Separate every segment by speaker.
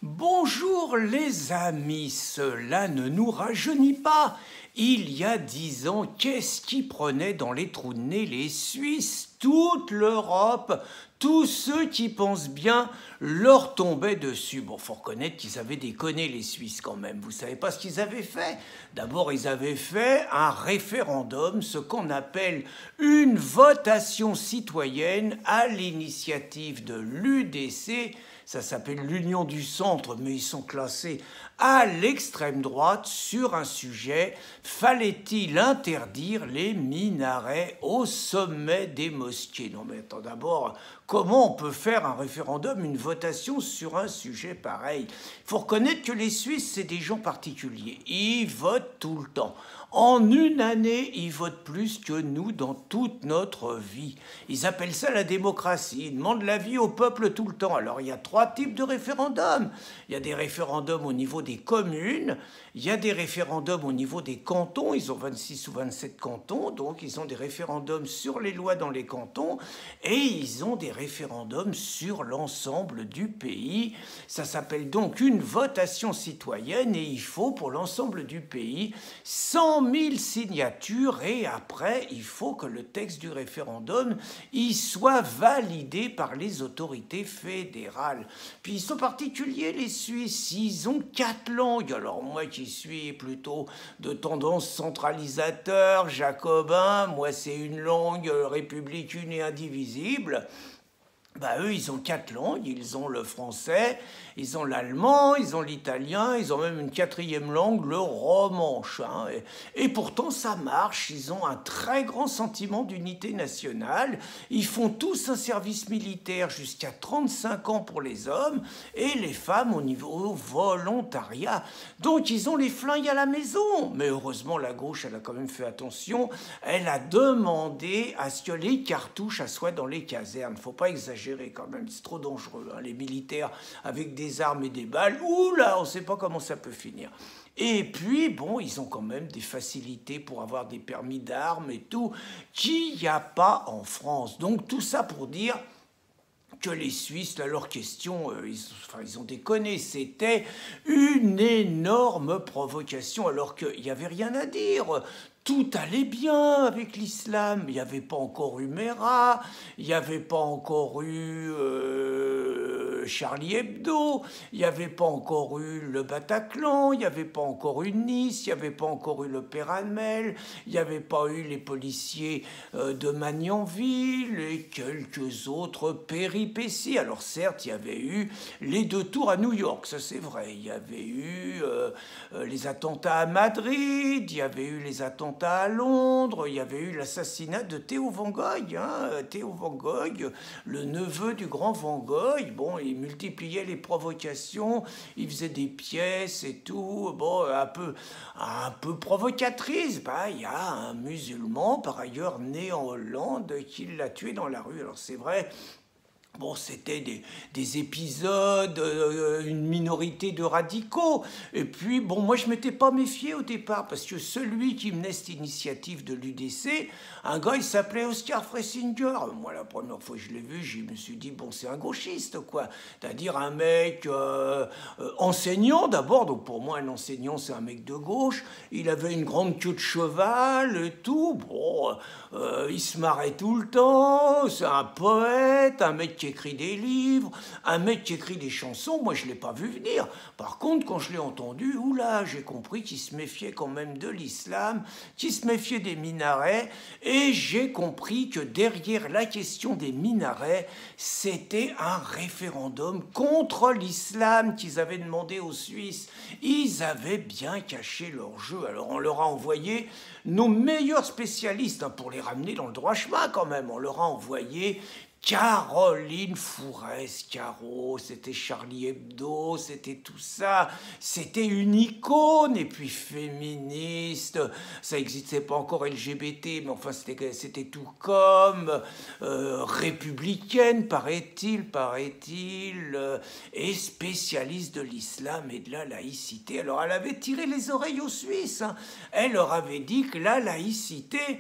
Speaker 1: Bonjour les amis, cela ne nous rajeunit pas. Il y a 10 ans, qu'est-ce qui prenait dans les trous de nez les Suisses? Toute l'Europe, tous ceux qui pensent bien leur tombaient dessus. Bon, faut reconnaître qu'ils avaient déconné les Suisses quand même. Vous savez pas ce qu'ils avaient fait? D'abord, ils avaient fait un référendum, ce qu'on appelle une votation citoyenne à l'initiative de l'UDC. Ça s'appelle l'Union du Centre, mais ils sont classés à l'extrême droite sur un sujet. Fallait-il interdire les minarets au sommet des mosquées? Non mais attends, d'abord, comment on peut faire un référendum, une votation sur un sujet pareil? Il faut reconnaître que les Suisses, c'est des gens particuliers. Ils votent tout le temps. En une année, ils votent plus que nous dans toute notre vie. Ils appellent ça la démocratie. Ils demandent l'avis au peuple tout le temps. Alors, il y a 3 types de référendums. Il y a des référendums au niveau des communes. Il y a des référendums au niveau des cantons. Ils ont 26 ou 27 cantons. Donc, ils ont des référendums sur les lois dans les cantons. Et ils ont des référendums sur l'ensemble du pays. Ça s'appelle donc une votation citoyenne. Et il faut, pour l'ensemble du pays, 100 000 signatures et après, il faut que le texte du référendum y soit validé par les autorités fédérales. Puis ils sont particuliers, les Suisses, ils ont 4 langues. Alors moi qui suis plutôt de tendance centralisateur, jacobin, moi c'est une langue république une et indivisible. Eux, ils ont 4 langues, ils ont le français, ils ont l'allemand, ils ont l'italien, ils ont même une 4e langue, le romanche. Et pourtant, ça marche, ils ont un très grand sentiment d'unité nationale, ils font tous un service militaire jusqu'à 35 ans pour les hommes, et les femmes au niveau volontariat. Donc, ils ont les flingues à la maison. Mais heureusement, la gauche, elle a quand même fait attention, elle a demandé à ce que les cartouches soient dans les casernes. Faut pas exagérer quand même, c'est trop dangereux, les militaires avec des armes et des balles, oula, on ne sait pas comment ça peut finir. Et puis, bon, ils ont quand même des facilités pour avoir des permis d'armes et tout, qu'il n'y a pas en France. Donc tout ça pour dire que les Suisses, là, leur question, ils ont déconné, c'était une énorme provocation, alors qu'il n'y avait rien à dire. Tout allait bien avec l'islam. Il n'y avait pas encore eu Mera, il n'y avait pas encore eu Charlie Hebdo, il n'y avait pas encore eu le Bataclan, il n'y avait pas encore eu Nice, il n'y avait pas encore eu le Père Hamel, il n'y avait pas eu les policiers de Magnanville et quelques autres péripéties. Alors certes, il y avait eu les 2 tours à New York, ça c'est vrai. Il y avait eu les attentats à Madrid, il y avait eu les attentats à Londres, il y avait eu l'assassinat de Theo van Gogh. Theo van Gogh, le neveu du grand Van Gogh, bon, il multipliait les provocations, il faisait des pièces et tout, bon, un peu provocatrices. Il y a un musulman, par ailleurs né en Hollande, qui l'a tué dans la rue. Alors c'est vrai. Bon, c'était des épisodes, une minorité de radicaux. Et puis, bon, moi, je ne m'étais pas méfié au départ, parce que celui qui menait cette initiative de l'UDC, un gars, il s'appelait Oscar Fressinger. Moi, la première fois que je l'ai vu, je me suis dit, bon, c'est un gauchiste, quoi. C'est-à-dire un mec enseignant, d'abord. Donc, pour moi, un enseignant, c'est un mec de gauche. Il avait une grande queue de cheval et tout. Bon, il se marrait tout le temps. C'est un poète, un mec qui écrit des livres, un mec qui écrit des chansons. Moi, je ne l'ai pas vu venir. Par contre, quand je l'ai entendu, oula, j'ai compris qu'il se méfiait quand même de l'islam, qu'il se méfiait des minarets, et j'ai compris que derrière la question des minarets, c'était un référendum contre l'islam qu'ils avaient demandé aux Suisses. Ils avaient bien caché leur jeu. Alors, on leur a envoyé nos meilleurs spécialistes, pour les ramener dans le droit chemin quand même. On leur a envoyé Caroline Fourès, Caro, c'était Charlie Hebdo, c'était tout ça, c'était une icône, et puis féministe, ça n'existait pas encore LGBT, mais enfin c'était tout comme, républicaine, paraît-il, et spécialiste de l'islam et de la laïcité. Alors elle avait tiré les oreilles aux Suisses, elle leur avait dit que la laïcité,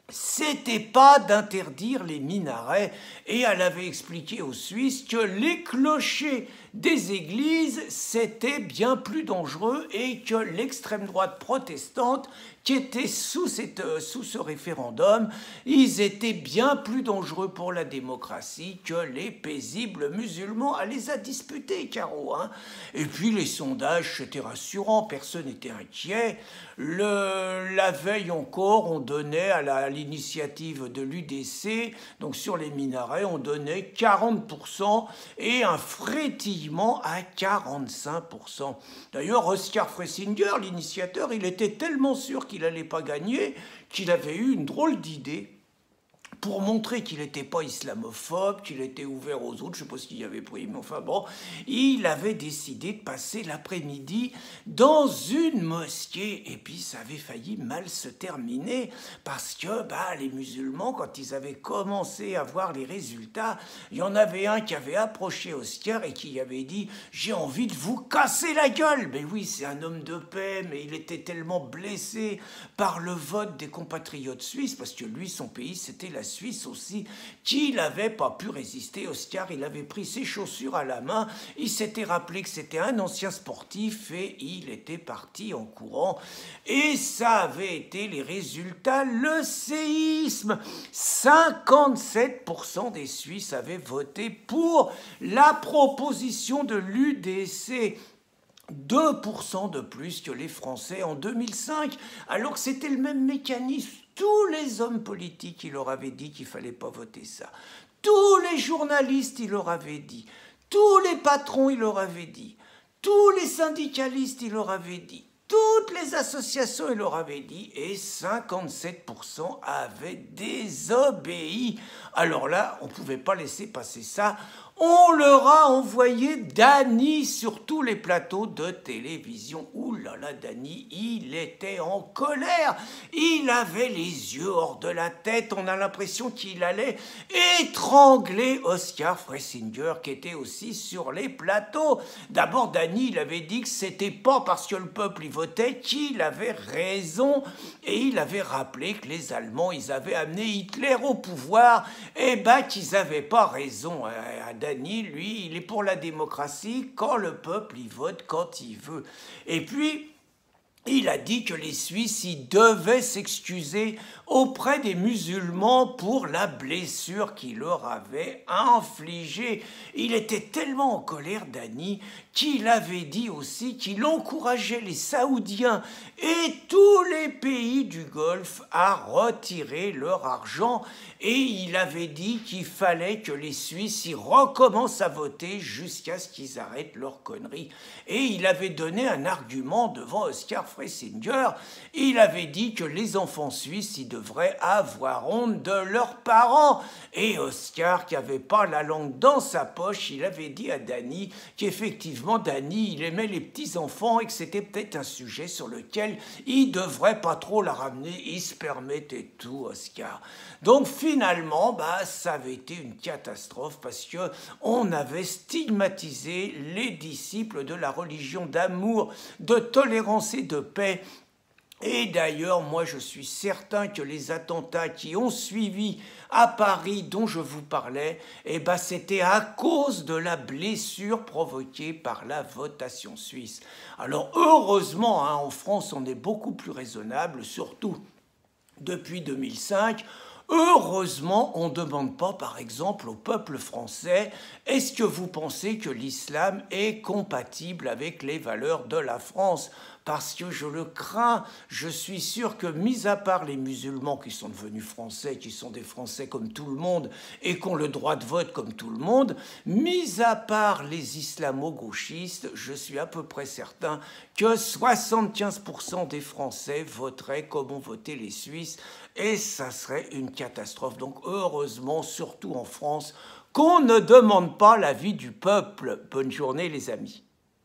Speaker 1: c'était pas d'interdire les minarets, et elle avait expliqué aux Suisses que les clochers des églises, c'était bien plus dangereux et que l'extrême droite protestante, qui était sous ce référendum, ils étaient bien plus dangereux pour la démocratie que les paisibles musulmans. Elle les a disputés, Caro. Et puis les sondages, c'était rassurant, personne n'était inquiet. La veille encore, on donnait à l'initiative de l'UDC, donc sur les minarets, on donnait 40% et un frétillement à 45%. D'ailleurs, Oskar Freisinger, l'initiateur, il était tellement sûr qu'il n'allait pas gagner qu'il avait eu une drôle d'idée pour montrer qu'il n'était pas islamophobe, qu'il était ouvert aux autres, je ne sais pas ce qu'il y avait pris, mais enfin bon, il avait décidé de passer l'après-midi dans une mosquée, et puis ça avait failli mal se terminer, parce que les musulmans, quand ils avaient commencé à voir les résultats, il y en avait un qui avait approché Oskar et qui avait dit « J'ai envie de vous casser la gueule !» Mais oui, c'est un homme de paix, mais il était tellement blessé par le vote des compatriotes suisses, parce que lui, son pays, c'était la Suisse aussi, qu'il n'avait pas pu résister. Oskar, il avait pris ses chaussures à la main, il s'était rappelé que c'était un ancien sportif et il était parti en courant. Et ça avait été les résultats, le séisme. 57% des Suisses avaient voté pour la proposition de l'UDC. 2% de plus que les Français en 2005, alors que c'était le même mécanisme. Tous les hommes politiques, ils leur avaient dit qu'il ne fallait pas voter ça. Tous les journalistes, ils leur avaient dit. Tous les patrons, ils leur avaient dit. Tous les syndicalistes, ils leur avaient dit. Toutes les associations, ils leur avaient dit. Et 57% avaient désobéi. Alors là, on ne pouvait pas laisser passer ça. On leur a envoyé Dany sur tous les plateaux de télévision. Ouh là là, Dany, il était en colère. Il avait les yeux hors de la tête. On a l'impression qu'il allait étrangler Oskar Freisinger, qui était aussi sur les plateaux. D'abord, Dany, il avait dit que c'était pas parce que le peuple y votait qu'il avait raison. Et il avait rappelé que les Allemands, ils avaient amené Hitler au pouvoir. Et qu'ils n'avaient pas raison. Dany, lui, il est pour la démocratie quand le peuple y vote quand il veut. Et puis, il a dit que les Suisses y devaient s'excuser auprès des musulmans pour la blessure qu'il leur avait infligée. Il était tellement en colère, Dany, qu'il avait dit aussi qu'il encourageait les Saoudiens et tous les pays du Golfe à retirer leur argent. Et il avait dit qu'il fallait que les Suisses y recommencent à voter jusqu'à ce qu'ils arrêtent leurs conneries. Et il avait donné un argument devant Oskar Freisinger. Il avait dit que les enfants suisses, ils devraient avoir honte de leurs parents. Et Oskar, qui n'avait pas la langue dans sa poche, il avait dit à Dany qu'effectivement, Dany, il aimait les petits-enfants et que c'était peut-être un sujet sur lequel il ne devrait pas trop la ramener. Il se permettait tout, Oskar. Donc finalement, ça avait été une catastrophe parce que on avait stigmatisé les disciples de la religion d'amour, de tolérance et de paix. Et d'ailleurs, moi, je suis certain que les attentats qui ont suivi à Paris, dont je vous parlais, c'était à cause de la blessure provoquée par la votation suisse. Alors, heureusement, en France, on est beaucoup plus raisonnable, surtout depuis 2005. Heureusement, on ne demande pas, par exemple, au peuple français « Est-ce que vous pensez que l'islam est compatible avec les valeurs de la France ?» Parce que je le crains, je suis sûr que, mis à part les musulmans qui sont devenus français, qui sont des Français comme tout le monde et qui ont le droit de vote comme tout le monde, mis à part les islamo-gauchistes, je suis à peu près certain que 75% des Français voteraient comme ont voté les Suisses et ça serait une catastrophe. Donc heureusement, surtout en France, qu'on ne demande pas l'avis du peuple. Bonne journée les amis.